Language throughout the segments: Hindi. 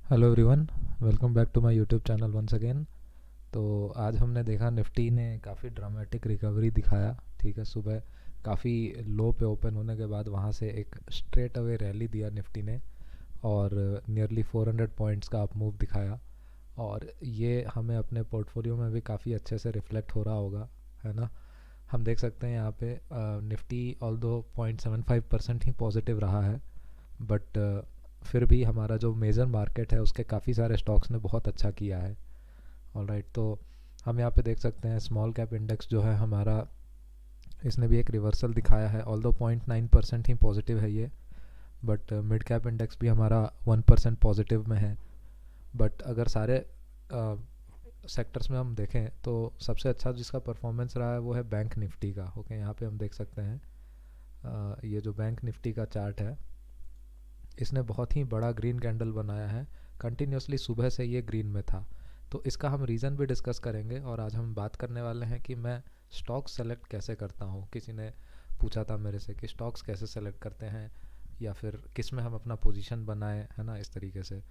Hello everyone, welcome back to my YouTube channel once again. तो आज हमने देखा निफ्टी ने काफ़ी ड्रामेटिक रिकवरी दिखाया। ठीक है, सुबह काफ़ी लो पे ओपन होने के बाद वहाँ से एक स्ट्रेट अवे रैली दिया निफ्टी ने और नियरली 400 पॉइंट्स का अप मूव दिखाया। और ये हमें अपने पोर्टफोलियो में भी काफ़ी अच्छे से रिफ्लेक्ट हो रहा होगा, है ना। हम देख सकते हैं यहाँ पे निफ्टी ऑल दो 0.75% ही पॉजिटिव रहा है, बट फिर भी हमारा जो मेजर मार्केट है उसके काफ़ी सारे स्टॉक्स ने बहुत अच्छा किया है। ऑलराइट, तो हम यहाँ पे देख सकते हैं स्मॉल कैप इंडेक्स जो है हमारा, इसने भी एक रिवर्सल दिखाया है। ऑल दो 0.9% ही पॉजिटिव है ये, बट मिड कैप इंडेक्स भी हमारा 1% पॉजिटिव में है। बट अगर सारे सेक्टर्स में हम देखें तो सबसे अच्छा जिसका परफॉर्मेंस रहा है वो है बैंक निफ्टी का। ओके, यहाँ पे हम देख सकते हैं ये जो बैंक निफ्टी का चार्ट है, इसने बहुत ही बड़ा ग्रीन कैंडल बनाया है। कंटिन्यूसली सुबह से ये ग्रीन में था। तो इसका हम रीज़न भी डिस्कस करेंगे और आज हम बात करने वाले हैं कि मैं स्टॉक्स सेलेक्ट कैसे करता हूँ। किसी ने पूछा था मेरे से कि स्टॉक्स कैसे सेलेक्ट करते हैं या फिर किस में हम अपना पोजीशन बनाएं, है ना, इस तरीके से।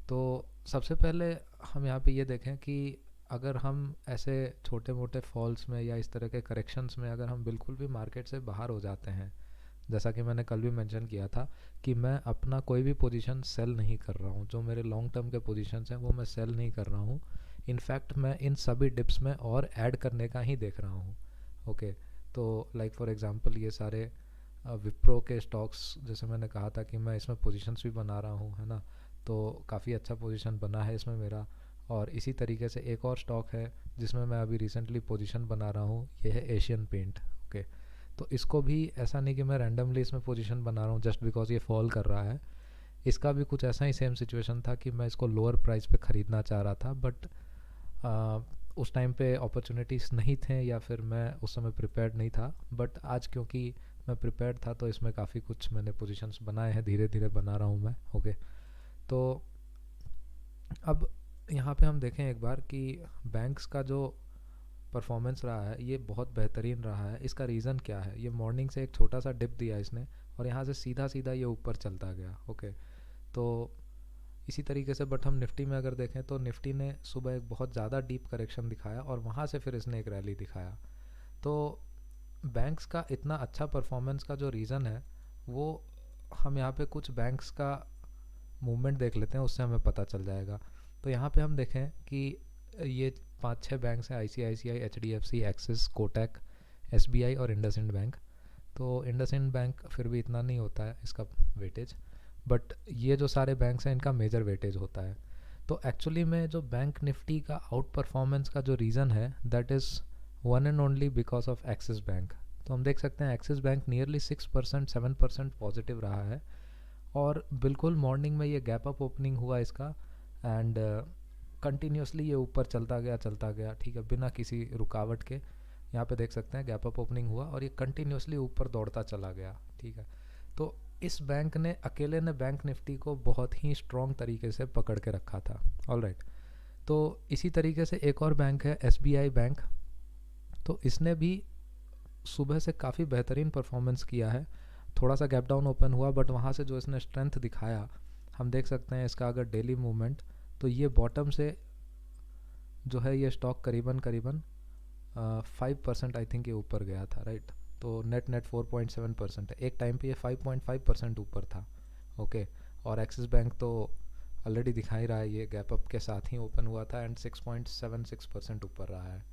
तो सबसे पहले हम यहाँ पे ये देखें कि अगर हम ऐसे छोटे मोटे फॉल्स में या इस तरह के करेक्शंस में अगर हम बिल्कुल भी मार्केट से बाहर हो जाते हैं, जैसा कि मैंने कल भी मेंशन किया था कि मैं अपना कोई भी पोजीशन सेल नहीं कर रहा हूँ। जो मेरे लॉन्ग टर्म के पोजीशंस हैं वो मैं सेल नहीं कर रहा हूँ। इनफैक्ट मैं इन सभी डिप्स में और ऐड करने का ही देख रहा हूँ। ओके, तो लाइक फॉर एग्जांपल ये सारे विप्रो के स्टॉक्स, जैसे मैंने कहा था कि मैं इसमें पोजीशंस भी बना रहा हूँ, है ना। तो काफ़ी अच्छा पोजीशन बना है इसमें मेरा। और इसी तरीके से एक और स्टॉक है जिसमें मैं अभी रिसेंटली पोजीशन बना रहा हूँ, ये है एशियन पेंट। ओके, तो इसको भी ऐसा नहीं कि मैं रैंडमली इसमें पोजीशन बना रहा हूँ जस्ट बिकॉज ये फॉल कर रहा है। इसका भी कुछ ऐसा ही सेम सिचुएशन था कि मैं इसको लोअर प्राइस पे ख़रीदना चाह रहा था, बट उस टाइम पे अपॉर्चुनिटीज़ नहीं थे या फिर मैं उस समय प्रिपेयर्ड नहीं था। बट आज क्योंकि मैं प्रिपेयर्ड था तो इसमें काफ़ी कुछ मैंने पोजीशंस बनाए हैं, धीरे धीरे बना रहा हूँ मैं। ओके, तो अब यहाँ पे हम देखें एक बार कि बैंक्स का जो परफॉर्मेंस रहा है ये बहुत बेहतरीन रहा है। इसका रीज़न क्या है? ये मॉर्निंग से एक छोटा सा डिप दिया इसने और यहाँ से सीधा सीधा ये ऊपर चलता गया। ओके, तो इसी तरीके से बट हम निफ्टी में अगर देखें तो निफ्टी ने सुबह एक बहुत ज़्यादा डीप करेक्शन दिखाया और वहाँ से फिर इसने एक रैली दिखाया। तो बैंक्स का इतना अच्छा परफॉर्मेंस का जो रीज़न है वो, हम यहाँ पे कुछ बैंक्स का मूवमेंट देख लेते हैं, उससे हमें पता चल जाएगा। तो यहाँ पे हम देखें कि ये पाँच छः बैंक्स हैं, ICICI, HDFC, axis, Kotak, SBI और इंडसइंड बैंक। तो इंडसइंड बैंक फिर भी इतना नहीं होता है इसका वेटेज, बट ये जो सारे बैंक्स हैं इनका मेजर वेटेज होता है। तो एक्चुअली में जो बैंक निफ्टी का आउट परफॉर्मेंस का जो रीज़न है that is one and only because of axis bank. तो हम देख सकते हैं एक्सिस बैंक नियरली 6% 7% पॉजिटिव रहा है और बिल्कुल मॉर्निंग में ये गैप अप ओपनिंग हुआ इसका एंड कंटिन्यूसली ये ऊपर चलता गया, ठीक है, बिना किसी रुकावट के। यहाँ पे देख सकते हैं गैप अप ओपनिंग हुआ और ये कंटिन्यूसली ऊपर दौड़ता चला गया, ठीक है। तो इस बैंक ने अकेले ने बैंक निफ्टी को बहुत ही स्ट्रॉन्ग तरीके से पकड़ के रखा था। ऑलराइट, तो इसी तरीके से एक और बैंक है एसबीआई बैंक। तो इसने भी सुबह से काफ़ी बेहतरीन परफॉर्मेंस किया है। थोड़ा सा गैप डाउन ओपन हुआ बट वहाँ से जो इसने स्ट्रेंथ दिखाया, हम देख सकते हैं इसका अगर डेली मूवमेंट, तो ये बॉटम से जो है ये स्टॉक करीबन करीबन 5% आई थिंक ये ऊपर गया था, राइट। तो नेट नेट 4.7% है। एक टाइम पे ये 5.5% ऊपर था। ओके, और एक्सिस बैंक तो ऑलरेडी दिखा ही रहा है, ये गैप अप के साथ ही ओपन हुआ था एंड 6.76% ऊपर रहा है।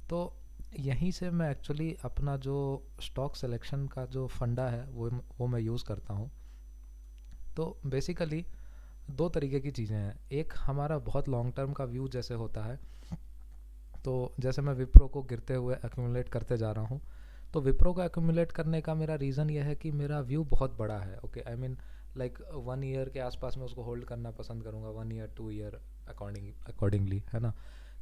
तो यहीं से मैं एक्चुअली अपना जो स्टॉक सिलेक्शन का जो फंडा है वो मैं यूज़ करता हूँ। तो बेसिकली दो तरीके की चीज़ें हैं। एक हमारा बहुत लॉन्ग टर्म का व्यू जैसे होता है, तो जैसे मैं विप्रो को गिरते हुए एक्यूमुलेट करते जा रहा हूँ, तो विप्रो को एक्यूमुलेट करने का मेरा रीज़न ये है कि मेरा व्यू बहुत बड़ा है। Okay, I mean like 1 year के आसपास मैं उसको होल्ड करना पसंद करूँगा, 1 ईयर 2 ईयर अकॉर्डिंगली, है ना।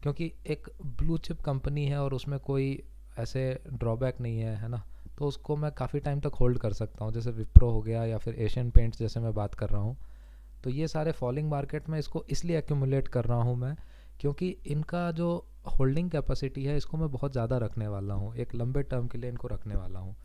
क्योंकि एक ब्लू चिप कंपनी है और उसमें कोई ऐसे ड्रॉबैक नहीं है ना। तो उसको मैं काफ़ी टाइम तक होल्ड कर सकता हूँ, जैसे विप्रो हो गया या फिर एशियन पेंट्स जैसे मैं बात कर रहा हूँ। तो ये सारे फॉलिंग मार्केट में इसको इसलिए एक्यूमुलेट कर रहा हूँ मैं, क्योंकि इनका जो होल्डिंग कैपेसिटी है इसको मैं बहुत ज़्यादा रखने वाला हूँ, एक लंबे टर्म के लिए इनको रखने वाला हूँ।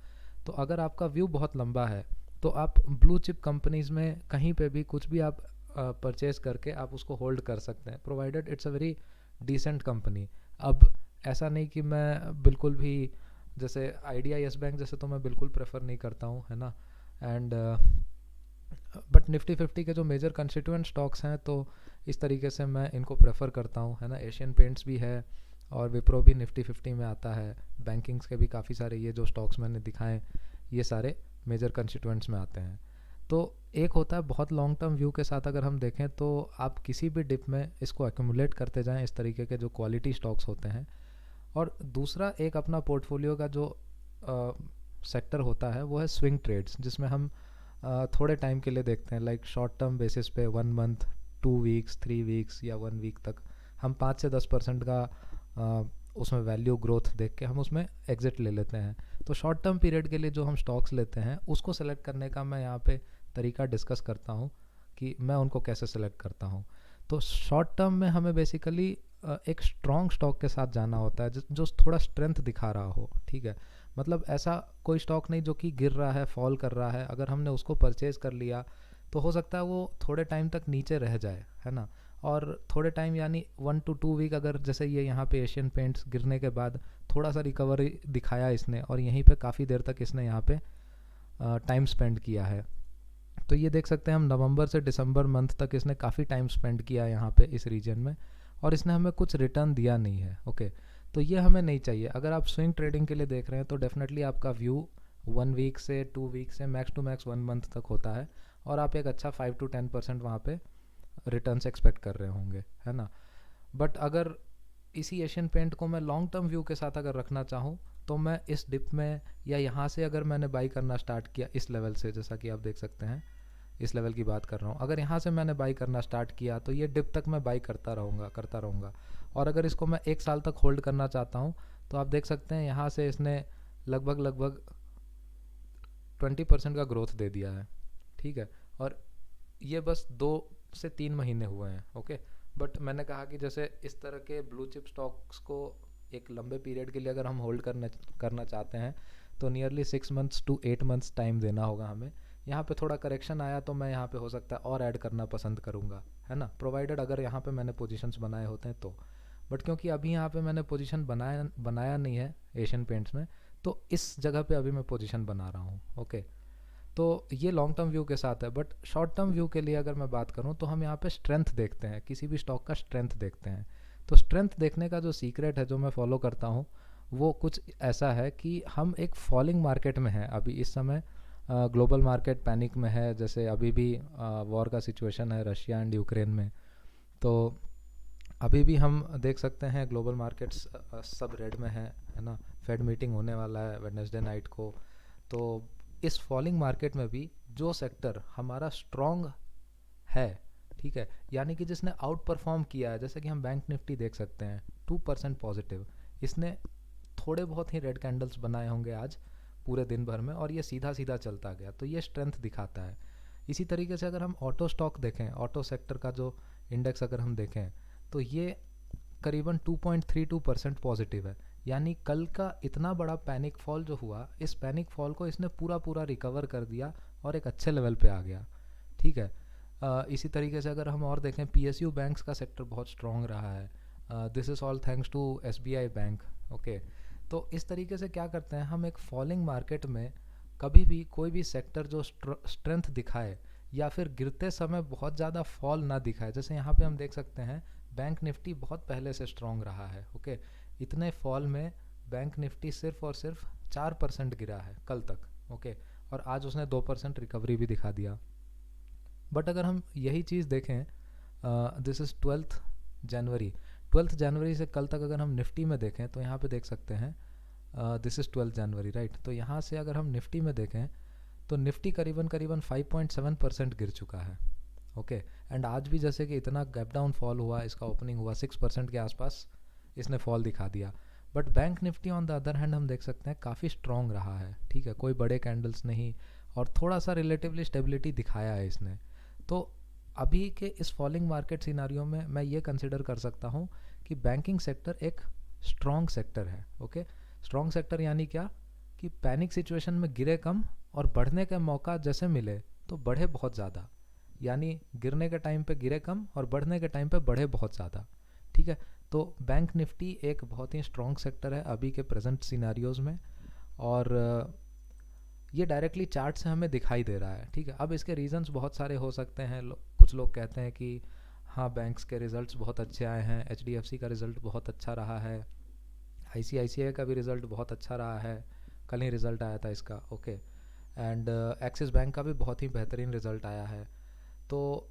तो अगर आपका व्यू बहुत लंबा है तो आप ब्लू चिप कंपनीज़ में कहीं पे भी कुछ भी आप परचेज करके आप उसको होल्ड कर सकते हैं, provided it's a very decent company. अब ऐसा नहीं कि मैं बिल्कुल भी, जैसे आइडिया, यस बैंक जैसे तो मैं बिल्कुल प्रेफर नहीं करता हूँ, है ना। एंड बट निफ्टी 50 के जो मेजर कंस्टिट्यूएंट स्टॉक्स हैं तो इस तरीके से मैं इनको प्रेफर करता हूँ, है ना। एशियन पेंट्स भी है और विप्रो भी निफ्टी 50 में आता है। बैंकिंग्स के भी काफ़ी सारे ये जो स्टॉक्स मैंने दिखाए ये सारे मेजर कंस्टिट्यूएंट्स में आते हैं। तो एक होता है बहुत लॉन्ग टर्म व्यू के साथ अगर हम देखें तो आप किसी भी डिप में इसको एक्यूमुलेट करते जाएं, इस तरीके के जो क्वालिटी स्टॉक्स होते हैं। और दूसरा एक अपना पोर्टफोलियो का जो सेक्टर होता है वो है स्विंग ट्रेड्स, जिसमें हम थोड़े टाइम के लिए देखते हैं, लाइक शॉर्ट टर्म बेसिस पे 1 मंथ, 2 वीक्स, 3 वीक्स या 1 वीक तक हम 5 से 10% का उसमें वैल्यू ग्रोथ देख के हम उसमें एग्जिट ले लेते हैं। तो शॉर्ट टर्म पीरियड के लिए जो हम स्टॉक्स लेते हैं उसको सेलेक्ट करने का मैं यहाँ पे तरीका डिस्कस करता हूँ कि मैं उनको कैसे सेलेक्ट करता हूँ। तो शॉर्ट टर्म में हमें बेसिकली एक स्ट्रॉन्ग स्टॉक के साथ जाना होता है जो थोड़ा स्ट्रेंथ दिखा रहा हो, ठीक है। मतलब ऐसा कोई स्टॉक नहीं जो कि गिर रहा है, फॉल कर रहा है, अगर हमने उसको परचेज कर लिया तो हो सकता है वो थोड़े टाइम तक नीचे रह जाए, है ना। और थोड़े टाइम यानी 1 to 2 वीक, अगर जैसे ये यहाँ पे एशियन पेंट्स गिरने के बाद थोड़ा सा रिकवरी दिखाया इसने और यहीं पे काफ़ी देर तक इसने यहाँ पे टाइम स्पेंड किया है। तो ये देख सकते हैं हम नवंबर से दिसंबर मंथ तक इसने काफ़ी टाइम स्पेंड किया यहाँ पे इस रीजन में, और इसने हमें कुछ रिटर्न दिया नहीं है। ओके, तो ये हमें नहीं चाहिए। अगर आप स्विंग ट्रेडिंग के लिए देख रहे हैं तो डेफिनेटली आपका व्यू 1 वीक से 2 वीक से मैक्स टू मैक्स 1 मंथ तक होता है, और आप एक अच्छा 5 to 10% वहाँ पे रिटर्न्स एक्सपेक्ट कर रहे होंगे, है ना। बट अगर इसी एशियन पेंट को मैं लॉन्ग टर्म व्यू के साथ अगर रखना चाहूँ तो मैं इस डिप में या यहाँ से अगर मैंने बाई करना स्टार्ट किया इस लेवल से, जैसा कि आप देख सकते हैं इस लेवल की बात कर रहा हूँ, अगर यहाँ से मैंने बाई करना स्टार्ट किया तो ये डिप तक मैं बाई करता रहूँगा। और अगर इसको मैं 1 साल तक होल्ड करना चाहता हूँ तो आप देख सकते हैं यहाँ से इसने लगभग 20% का ग्रोथ दे दिया है, ठीक है। और ये बस 2 से 3 महीने हुए हैं, ओके। बट मैंने कहा कि जैसे इस तरह के ब्लू चिप स्टॉक्स को एक लंबे पीरियड के लिए अगर हम होल्ड करना चाहते हैं तो nearly 6 months to 8 months time देना होगा हमें। यहाँ पे थोड़ा करेक्शन आया तो मैं यहाँ पे हो सकता है और ऐड करना पसंद करूँगा, है ना, प्रोवाइडेड अगर यहाँ पे मैंने पोजीशंस बनाए होते हैं तो। बट क्योंकि अभी यहाँ पे मैंने पोजीशन बनाया नहीं है एशियन पेंट्स में, तो इस जगह पे अभी मैं पोजीशन बना रहा हूँ, ओके। तो ये लॉन्ग टर्म व्यू के साथ है। बट शॉर्ट टर्म व्यू के लिए अगर मैं बात करूँ तो हम यहाँ पे स्ट्रेंथ देखते हैं, किसी भी स्टॉक का स्ट्रेंथ देखते हैं। तो स्ट्रेंथ देखने का जो सीक्रेट है जो मैं फॉलो करता हूँ वो कुछ ऐसा है कि हम एक फॉलिंग मार्केट में हैं अभी इस समय। ग्लोबल मार्केट पैनिक में है, जैसे अभी भी वॉर का सिचुएशन है रशिया एंड यूक्रेन में। तो अभी भी हम देख सकते हैं ग्लोबल मार्केट्स सब रेड में है ना। फेड मीटिंग होने वाला है वेडनेसडे नाइट को। तो इस फॉलिंग मार्केट में भी जो सेक्टर हमारा स्ट्रॉन्ग है, ठीक है, यानी कि जिसने आउट परफॉर्म किया है, जैसे कि हम बैंक निफ्टी देख सकते हैं 2% पॉजिटिव, इसने थोड़े बहुत ही रेड कैंडल्स बनाए होंगे आज पूरे दिन भर में और ये सीधा सीधा चलता गया, तो ये स्ट्रेंथ दिखाता है। इसी तरीके से अगर हम ऑटो स्टॉक देखें, ऑटो सेक्टर का जो इंडेक्स अगर हम देखें तो ये करीबन 2.32% पॉजिटिव है। यानी कल का इतना बड़ा पैनिक फॉल जो हुआ, इस पैनिक फॉल को इसने पूरा रिकवर कर दिया और एक अच्छे लेवल पे आ गया, ठीक है। इसी तरीके से अगर हम और देखें, पीएसयू बैंक्स का सेक्टर बहुत स्ट्रॉन्ग रहा है। This is all thanks to SBI bank, okay. तो इस तरीके से क्या करते हैं हम, एक फॉलिंग मार्केट में कभी भी कोई भी सेक्टर जो स्ट्रेंथ दिखाए या फिर गिरते समय बहुत ज़्यादा फॉल ना दिखाए, जैसे यहाँ पे हम देख सकते हैं बैंक निफ्टी बहुत पहले से स्ट्रॉन्ग रहा है, ओके। इतने फॉल में बैंक निफ्टी सिर्फ और सिर्फ 4% गिरा है कल तक, ओके। और आज उसने 2% रिकवरी भी दिखा दिया। बट अगर हम यही चीज़ देखें, दिस इज़ 12 जनवरी से कल तक अगर हम निफ्टी में देखें तो यहाँ पे देख सकते हैं दिस इज़ 12 जनवरी, राइट। तो यहाँ से अगर हम निफ्टी में देखें तो निफ्टी करीबन 5.7% गिर चुका है, ओके। एंड आज भी जैसे कि इतना गैप डाउन फॉल हुआ, इसका ओपनिंग हुआ 6% के आसपास इसने फॉल दिखा दिया। But bank Nifty on the other hand हम देख सकते हैं काफ़ी स्ट्रॉन्ग रहा है, ठीक है, कोई बड़े कैंडल्स नहीं और थोड़ा सा रिलेटिवली स्टेबिलिटी दिखाया है इसने। तो अभी के इस फॉलिंग मार्केट सिनारियो में मैं ये कंसिडर कर सकता हूँ कि बैंकिंग सेक्टर एक स्ट्रॉन्ग सेक्टर है, ओके। स्ट्रॉन्ग सेक्टर यानी क्या कि पैनिक सिचुएशन में गिरे कम और बढ़ने के मौका जैसे मिले तो बढ़े बहुत ज़्यादा, यानी गिरने के टाइम पे गिरे कम और बढ़ने के टाइम पे बढ़े बहुत ज़्यादा, ठीक है। तो बैंक निफ्टी एक बहुत ही स्ट्रॉन्ग सेक्टर है अभी के प्रेजेंट सिनारियोज में, और ये डायरेक्टली चार्ट से हमें दिखाई दे रहा है, ठीक है। अब इसके रीजंस बहुत सारे हो सकते हैं। कुछ लोग कहते हैं कि हाँ बैंक्स के रिजल्ट्स बहुत अच्छे आए हैं, HDFC का रिज़ल्ट बहुत अच्छा रहा है, ICICI का भी रिज़ल्ट बहुत अच्छा रहा है, कल ही रिज़ल्ट आया था इसका, ओके। एंड एक्सिस बैंक का भी बहुत ही बेहतरीन रिज़ल्ट आया है। तो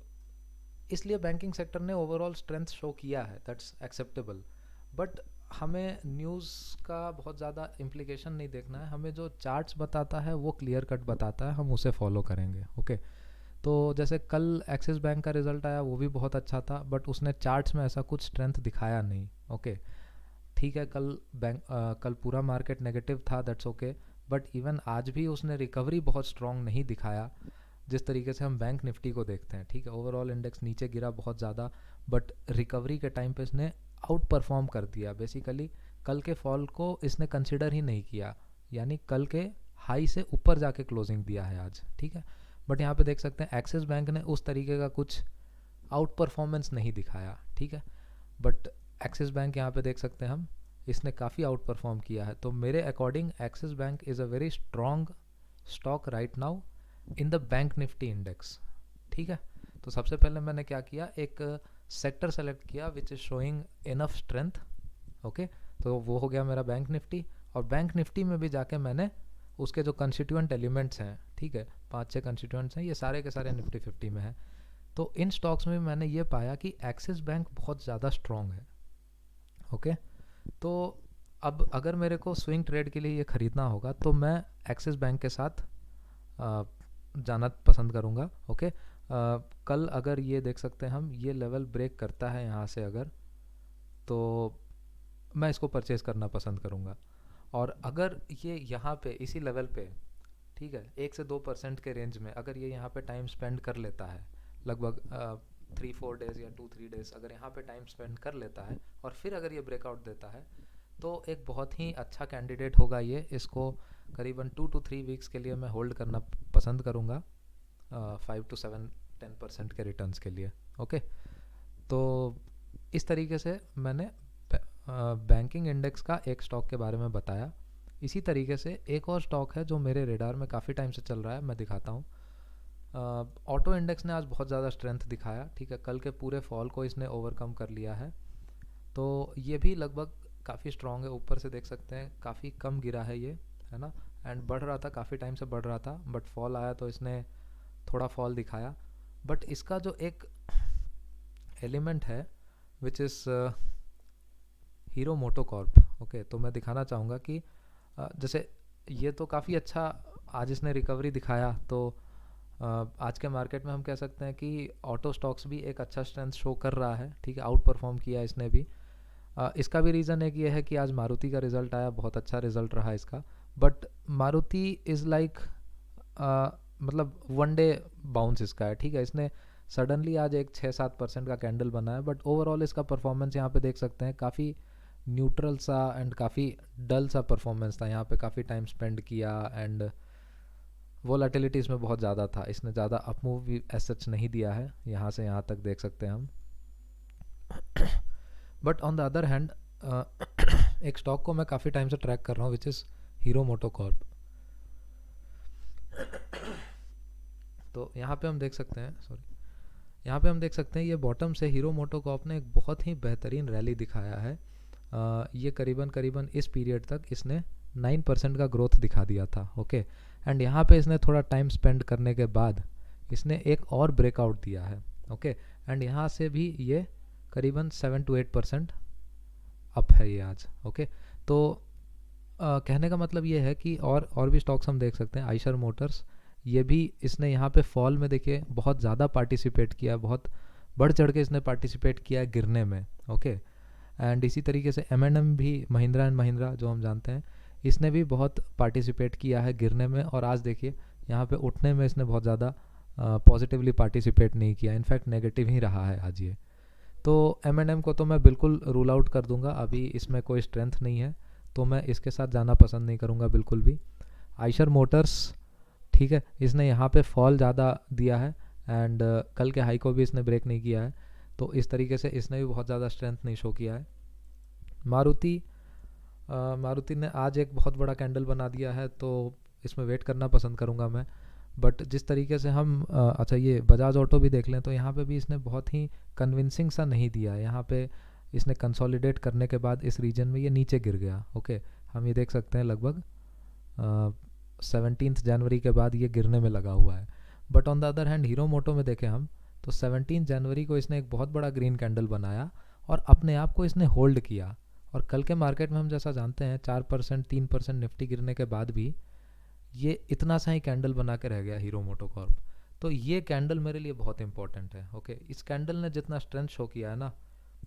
इसलिए बैंकिंग सेक्टर ने ओवरऑल स्ट्रेंथ शो किया है, दैट्स एक्सेप्टेबल। बट हमें न्यूज़ का बहुत ज़्यादा इम्प्लीकेशन नहीं देखना है, हमें जो चार्ट्स बताता है वो क्लियर कट बताता है, हम उसे फॉलो करेंगे, ओके। तो जैसे कल एक्सिस बैंक का रिज़ल्ट आया, वो भी बहुत अच्छा था, बट उसने चार्ट्स में ऐसा कुछ स्ट्रेंथ दिखाया नहीं, ओके। ठीक है, कल पूरा मार्केट नेगेटिव था, दैट्स ओके, बट इवन आज भी उसने रिकवरी बहुत स्ट्रॉन्ग नहीं दिखाया जिस तरीके से हम बैंक निफ्टी को देखते हैं, ठीक है। ओवरऑल इंडेक्स नीचे गिरा बहुत ज़्यादा, बट रिकवरी के टाइम पे इसने आउट परफॉर्म कर दिया। बेसिकली कल के फॉल को इसने कंसिडर ही नहीं किया, यानी कल के हाई से ऊपर जाके क्लोजिंग दिया है आज, ठीक है। बट यहाँ पे देख सकते हैं एक्सिस बैंक ने उस तरीके का कुछ आउट परफॉर्मेंस नहीं दिखाया, ठीक है। बट एक्सिस बैंक यहाँ पे देख सकते हैं हम, इसने काफ़ी आउट परफॉर्म किया है। तो मेरे according axis bank is a very strong stock right now in the bank Nifty index, ठीक है। तो सबसे पहले मैंने क्या किया, एक सेक्टर सेलेक्ट किया which is showing enough strength, okay. तो वो हो गया मेरा बैंक निफ्टी, और बैंक निफ्टी में भी जाके मैंने उसके जो कंस्टिट्यूएंट एलिमेंट्स हैं, ठीक है, 5-6 कंस्टिट्यूएंट्स हैं, ये सारे के सारे निफ्टी 50 में हैं। तो इन स्टॉक्स में मैंने ये पाया कि एक्सिस बैंक बहुत ज़्यादा स्ट्रॉन्ग है, ओके। तो अब अगर मेरे को स्विंग ट्रेड के लिए ये ख़रीदना होगा तो मैं एक्सिस बैंक के साथ जाना पसंद करूँगा, ओके। कल अगर ये देख सकते हैं हम, ये लेवल ब्रेक करता है यहाँ से अगर, तो मैं इसको परचेज़ करना पसंद करूँगा। और अगर ये यहाँ पे इसी लेवल पे, ठीक है, 1 से 2% के रेंज में अगर ये यहाँ पे टाइम स्पेंड कर लेता है, लगभग 3-4 डेज़ या 2-3 डेज़ अगर यहाँ पे टाइम स्पेंड कर लेता है और फिर अगर ये ब्रेकआउट देता है, तो एक बहुत ही अच्छा कैंडिडेट होगा ये। इसको करीबन 2 to 3 वीक्स के लिए मैं होल्ड करना पसंद करूँगा, 5 to 7-10% के रिटर्न्स के लिए, ओके। तो इस तरीके से मैंने बैंकिंग इंडेक्स का एक स्टॉक के बारे में बताया। इसी तरीके से एक और स्टॉक है जो मेरे रेडार में काफ़ी टाइम से चल रहा है, मैं दिखाता हूँ। ऑटो इंडेक्स ने आज बहुत ज़्यादा स्ट्रेंथ दिखाया, ठीक है, कल के पूरे फॉल को इसने ओवरकम कर लिया है। तो ये भी लगभग काफ़ी स्ट्रॉन्ग है, ऊपर से देख सकते हैं काफ़ी कम गिरा है ये, है ना, एंड बढ़ रहा था, काफ़ी टाइम से बढ़ रहा था, बट फॉल आया तो इसने थोड़ा फॉल दिखाया। बट इसका जो एक एलिमेंट है which is Hero MotoCorp, okay. तो मैं दिखाना चाहूँगा कि जैसे ये तो काफ़ी अच्छा आज इसने रिकवरी दिखाया, तो आज के मार्केट में हम कह सकते हैं कि ऑटो स्टॉक्स भी एक अच्छा स्ट्रेंथ शो कर रहा है, ठीक है, आउट परफॉर्म किया इसने भी। इसका भी रीज़न एक ये है कि आज मारुति का रिज़ल्ट आया, बहुत अच्छा रिज़ल्ट रहा इसका। बट मारुति इज़ लाइक मतलब 1 डे बाउंस इसका है, ठीक है। इसने सडनली आज एक 6-7% का कैंडल बना है, बट ओवरऑल इसका परफॉर्मेंस यहाँ पे देख सकते हैं काफ़ी न्यूट्रल सा एंड काफ़ी डल सा परफॉर्मेंस था। यहाँ पे काफ़ी टाइम स्पेंड किया एंड वोलेटिलिटी इसमें बहुत ज़्यादा था, इसने ज़्यादा अपमूव भी एज सच नहीं दिया है, यहाँ से यहाँ तक देख सकते हैं हम। But on the other hand एक स्टॉक को मैं काफ़ी टाइम से ट्रैक कर रहा हूँ which is Hero MotoCorp. तो यहाँ पे हम देख सकते हैं, यहाँ पे हम देख सकते हैं ये बॉटम से हीरो मोटो कॉर्प ने एक बहुत ही बेहतरीन रैली दिखाया है। ये करीबन इस पीरियड तक इसने 9% का ग्रोथ दिखा दिया था, ओके। एंड यहाँ पे इसने थोड़ा टाइम स्पेंड करने के बाद इसने एक और ब्रेकआउट दिया है, ओके। एंड यहाँ से भी ये करीबन 7 to 8% अप है ये आज, ओके। तो कहने का मतलब ये है कि और भी स्टॉक्स हम देख सकते हैं। आइशर मोटर्स, ये भी इसने यहाँ पे फॉल में देखिए बहुत ज़्यादा पार्टिसिपेट किया, बहुत बढ़ चढ़ के इसने पार्टिसिपेट किया गिरने में, ओके। एंड इसी तरीके से M&M भी, महिंद्रा एंड महिंद्रा जो हम जानते हैं, इसने भी बहुत पार्टिसिपेट किया है गिरने में, और आज देखिए यहाँ पे उठने में इसने बहुत ज़्यादा पॉजिटिवली पार्टिसिपेट नहीं किया, इनफैक्ट नेगेटिव ही रहा है आज ये। तो M&M को तो मैं बिल्कुल रूल आउट कर दूंगा, अभी इसमें कोई स्ट्रेंथ नहीं है, तो मैं इसके साथ जाना पसंद नहीं करूँगा बिल्कुल भी। आइशर मोटर्स, ठीक है, इसने यहाँ पे फॉल ज़्यादा दिया है एंड कल के हाई को भी इसने ब्रेक नहीं किया है, तो इस तरीके से इसने भी बहुत ज़्यादा स्ट्रेंथ नहीं शो किया है। मारुति ने आज एक बहुत बड़ा कैंडल बना दिया है, तो इसमें वेट करना पसंद करूँगा मैं। बट जिस तरीके से हम अच्छा ये बजाज ऑटो भी देख लें, तो यहाँ पे भी इसने बहुत ही कन्विंसिंग सा नहीं दिया है। यहाँ पे इसने कंसोलिडेट करने के बाद इस रीजन में ये नीचे गिर गया। ओके, हम ये देख सकते हैं लगभग 17 जनवरी के बाद ये गिरने में लगा हुआ है। But on the other hand Hero Moto में देखें हम, तो 17 जनवरी को इसने एक बहुत बड़ा ग्रीन कैंडल बनाया और अपने आप को इसने होल्ड किया। और कल के मार्केट में हम जैसा जानते हैं 4% 3% निफ्टी गिरने के बाद भी ये इतना सा ही कैंडल बना के रह गया हीरो मोटो कॉर्प। तो ये कैंडल मेरे लिए बहुत इंपॉर्टेंट है। ओके, इस कैंडल ने जितना स्ट्रेंथ शो किया है ना,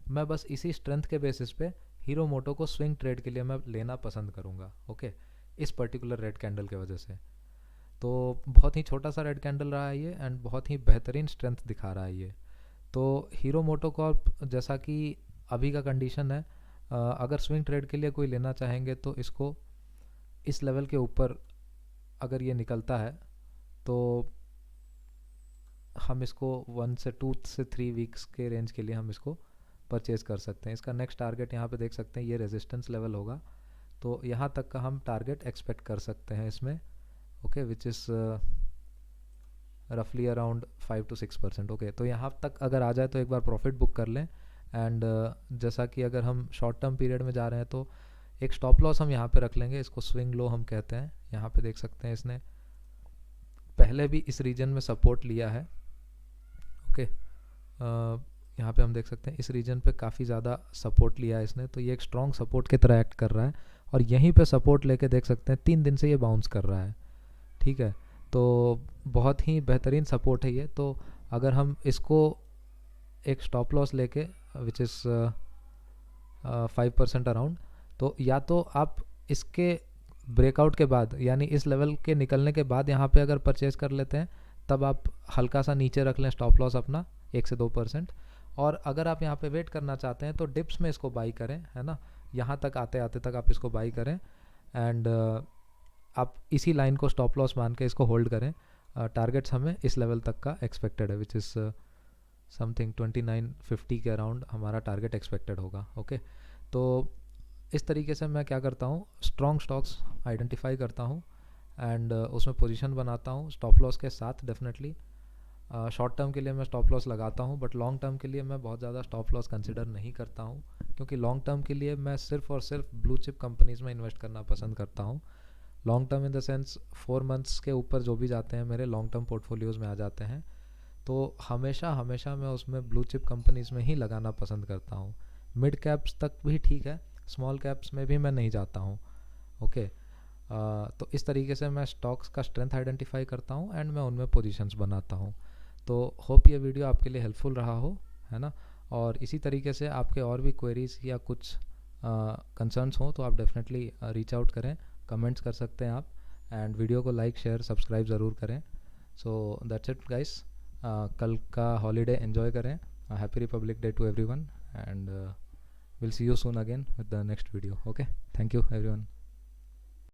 मैं बस इसी स्ट्रेंथ के बेसिस पे हीरो मोटो को स्विंग ट्रेड के लिए मैं लेना पसंद करूँगा। ओके, इस पर्टिकुलर रेड कैंडल के वजह से। तो बहुत ही छोटा सा रेड कैंडल रहा है ये, एंड बहुत ही बेहतरीन स्ट्रेंथ दिखा रहा है ये। तो हीरो मोटो कॉर्प जैसा कि अभी का कंडीशन है, अगर स्विंग ट्रेड के लिए कोई लेना चाहेंगे तो इसको इस लेवल के ऊपर अगर ये निकलता है तो हम इसको 1 से 2 से 3 वीक्स के रेंज के लिए हम इसको परचेज कर सकते हैं। इसका नेक्स्ट टारगेट यहाँ पे देख सकते हैं, ये रेजिस्टेंस लेवल होगा, तो यहाँ तक का हम टारगेट एक्सपेक्ट कर सकते हैं इसमें। ओके, विच इज़ रफली अराउंड 5 to 6%। ओके, तो यहाँ तक अगर आ जाए तो एक बार प्रॉफिट बुक कर लें। एंड जैसा कि अगर हम शॉर्ट टर्म पीरियड में जा रहे हैं तो एक स्टॉप लॉस हम यहाँ पे रख लेंगे, इसको स्विंग लो हम कहते हैं। यहाँ पे देख सकते हैं इसने पहले भी इस रीजन में सपोर्ट लिया है। ओके, यहाँ पे हम देख सकते हैं इस रीजन पे काफ़ी ज़्यादा सपोर्ट लिया है इसने, तो ये एक स्ट्रॉन्ग सपोर्ट की तरह एक्ट कर रहा है। और यहीं पे सपोर्ट लेके देख सकते हैं 3 दिन से ये बाउंस कर रहा है। ठीक है, तो बहुत ही बेहतरीन सपोर्ट है ये। तो अगर हम इसको एक स्टॉप लॉस लेके विच इज़ 5% अराउंड, तो या तो आप इसके ब्रेकआउट के बाद यानी इस लेवल के निकलने के बाद यहाँ पे अगर परचेज कर लेते हैं, तब आप हल्का सा नीचे रख लें स्टॉप लॉस अपना 1 से 2%। और अगर आप यहाँ पे वेट करना चाहते हैं तो डिप्स में इसको बाई करें, है ना, यहाँ तक आते आते तक आप इसको बाई करें। एंड आप इसी लाइन को स्टॉप लॉस मान के इसको होल्ड करें। टारगेट्स हमें इस लेवल तक का एक्सपेक्टेड है, विच इज़ समथिंग 2950 के अराउंड हमारा टारगेट एक्सपेक्टेड होगा। ओके, तो इस तरीके से मैं क्या करता हूँ, स्ट्रॉन्ग स्टॉक्स आइडेंटिफाई करता हूँ एंड उसमें पोजीशन बनाता हूँ स्टॉप लॉस के साथ। डेफिनेटली शॉर्ट टर्म के लिए मैं स्टॉप लॉस लगाता हूँ, बट लॉन्ग टर्म के लिए मैं बहुत ज़्यादा स्टॉप लॉस कंसिडर नहीं करता हूँ, क्योंकि लॉन्ग टर्म के लिए मैं सिर्फ और सिर्फ ब्लू चिप कंपनीज़ में इन्वेस्ट करना पसंद करता हूँ। Long term in the sense 4 months के ऊपर जो भी जाते हैं मेरे लॉन्ग टर्म पोर्टफोलियोज़ में आ जाते हैं, तो हमेशा मैं उसमें ब्लू चिप कंपनीज़ में ही लगाना पसंद करता हूँ। मिड कैप्स तक भी ठीक है, स्मॉल कैप्स में भी मैं नहीं जाता हूँ। ओके, तो इस तरीके से मैं स्टॉक्स का स्ट्रेंथ आइडेंटिफाई करता हूँ एंड मैं उनमें पोजीशंस बनाता हूँ। तो होप ये वीडियो आपके लिए हेल्पफुल रहा हो, है ना। और इसी तरीके से आपके और भी क्वेरीज या कुछ कंसर्न्स हों तो आप डेफिनेटली रीच आउट करें, कमेंट्स कर सकते हैं आप, एंड वीडियो को लाइक शेयर सब्सक्राइब ज़रूर करें। सो दैट्स इट गाइस, कल का हॉलीडे एंजॉय करें। Happy Republic Day to everyone, and we'll see you soon again with the next video. Okay, thank you everyone.